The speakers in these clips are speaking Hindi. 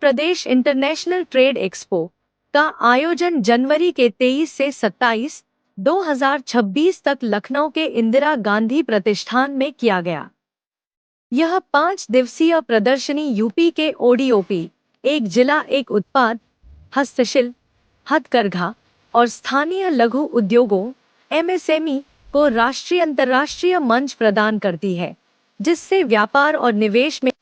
प्रदेश इंटरनेशनल ट्रेड एक्सपो का आयोजन जनवरी के 23 से 27, 2026 तक लखनऊ के इंदिरा गांधी प्रतिष्ठान में किया गया। यह 5 दिवसीय प्रदर्शनी यूपी के ओडीओपी, एक जिला एक उत्पाद, हस्तशिल्प, हथकरघा और स्थानीय लघु उद्योगों एमएसएमई को राष्ट्रीय अंतर्राष्ट्रीय मंच प्रदान करती है, जिससे व्यापार और निवेश में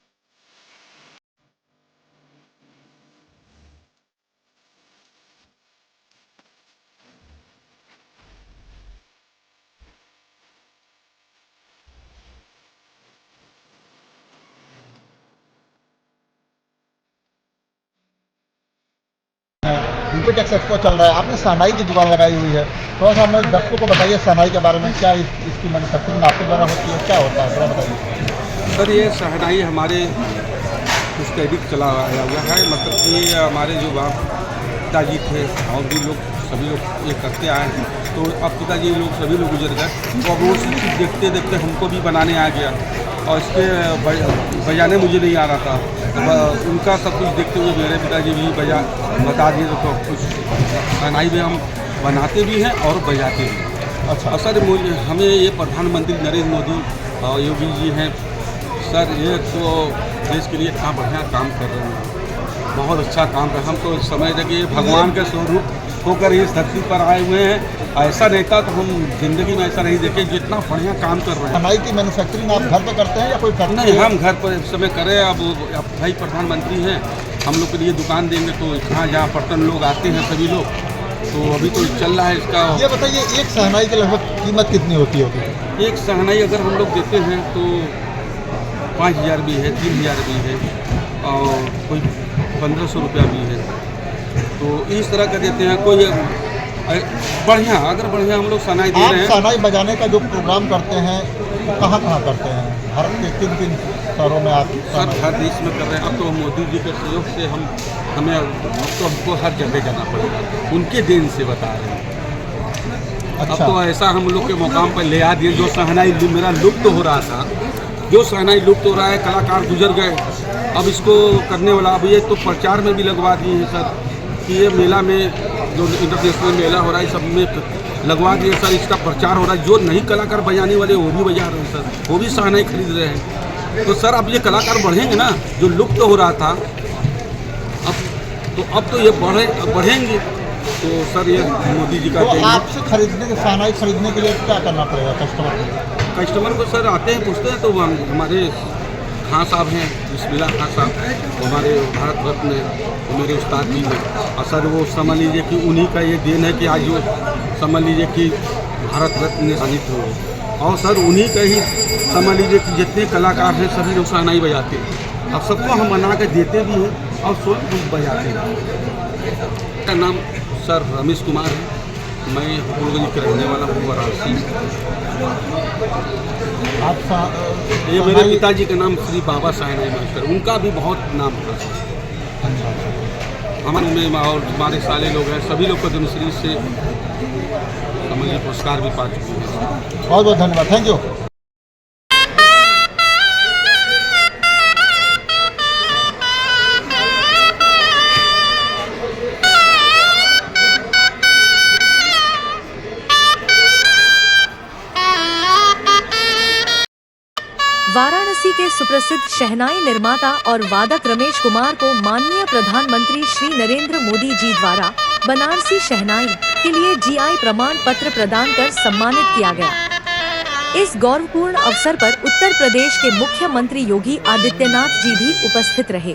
यूपी टेक्स एक्सपो चल रहा है, आपने शहनाई की दुकान लगाई हुई है। थोड़ा सा हमें दर्शकों को बताइए शहनाई के बारे में, क्या इसकी मैन्युफैक्चरिंग आपके द्वारा होती है, क्या होता है थोड़ा बताइए। सर ये शहनाई हमारे मुस्तैदी चला आया हुआ है, मतलब कि हमारे जो बाप पिताजी थे और भी लोग सभी लोग ये करते आए हैं, तो अब पिताजी लोग सभी लोग गुजर गए, तो अब वो चीज़ देखते देखते हमको भी बनाने आ गया और इसके बजाने मुझे नहीं आ रहा था, तो उनका सब कुछ देखते हुए मेरे पिताजी भी बता दिए, तो कुछ शहनाई में हम बनाते भी हैं और बजाते भी हैं। अच्छा। और सर हमें ये प्रधानमंत्री नरेंद्र मोदी और योगी जी हैं सर, ये तो देश के लिए इतना बढ़िया काम कर रहे हैं, बहुत अच्छा काम कर, हम तो समझ रहे कि भगवान के स्वरूप होकर इस धरती पर आए हुए हैं। ऐसा नेता तो हम जिंदगी में ऐसा नहीं देखे जितना बढ़िया काम कर रहे हैं। शहनाई की मैन्युफैक्चरिंग आप घर पे करते हैं या कोई करते नहीं, हैं? हम घर पर इस समय करें। अब भाई प्रधानमंत्री हैं, हम लोग के लिए दुकान देंगे, तो जहाँ जहाँ पटन लोग आते हैं सभी लोग, तो अभी तो चल रहा है इसका। ये बताइए एक शहनाई की लगभग कीमत कितनी होती होगी? एक शहनाई अगर हम लोग देते हैं तो 5,000 भी है, 3,000 भी है और कोई 1,500 रुपया भी है, तो इस तरह का देते हैं। कोई बढ़िया, अगर बढ़िया हम लोग शहनाई दे रहे हैं। शहनाई बजाने का जो प्रोग्राम करते हैं कहाँ कहाँ करते हैं? भारत के किन किन शहरों में आप? सर हर देश में कर रहे हैं। अब तो मोदी जी के सहयोग से हमें हमको हर जगह जाना पड़ेगा, उनके देन से बता रहे हैं। अच्छा। अब तो ऐसा हम लोग के मुकाम पर ले आ दिए, जो शहनाई मेरा लुप्त हो रहा था, जो शहनाई लुप्त हो रहा है, कलाकार गुजर गए, अब इसको करने वाला, अब ये तो प्रचार में भी लगवा दिए हैं सर, कि ये मेला में जो इंटरनेशनल मेला हो रहा है सब में लगवा दिए सर, इसका प्रचार हो रहा है। जो नहीं कलाकार बजाने वाले वो भी बजा रहे हैं सर, वो भी शहनाई खरीद रहे हैं। तो सर अब ये कलाकार बढ़ेंगे ना, जो लुप्त हो रहा था, अब तो ये बढ़ेंगे। तो सर ये मोदी जी का तो आपसे खरीदने के शहनाई खरीदने के लिए क्या करना पड़ेगा कस्टमर को? सर आते हैं, पूछते हैं, तो हमारे खां साहब हैं, बिस्मिल्लाह खां साहब, वो हमारे भारत रत्न वो मेरे उस्ताद जी हैं, और सर वो समझ लीजिए कि उन्हीं का ये देन है कि आज वो समझ लीजिए कि भारत रत्न सम्मानित हो, और सर उन्हीं का ही समझ लीजिए कि जितने कलाकार हैं सभी लोग शहनाई बजाते हैं। अब सबको हम बना के देते भी हैं और स्वयं खुद बजाते हैं। मेरा नाम सर रमेश कुमार है, मैं फूलगंज के रहने वाला हूँ, वाराणसी। ये मेरे पिताजी का नाम श्री बाबा शहनाई मास्टर, उनका भी बहुत नाम था हमारे में, और हमारे साले लोग हैं, सभी लोग पद्मश्री से समझिए पुरस्कार भी पा चुके हैं। बहुत बहुत धन्यवाद, थैंक यू। वाराणसी के सुप्रसिद्ध शहनाई निर्माता और वादक रमेश कुमार को माननीय प्रधानमंत्री श्री नरेंद्र मोदी जी द्वारा बनारसी शहनाई के लिए जीआई प्रमाण पत्र प्रदान कर सम्मानित किया गया। इस गौरवपूर्ण अवसर पर उत्तर प्रदेश के मुख्यमंत्री योगी आदित्यनाथ जी भी उपस्थित रहे।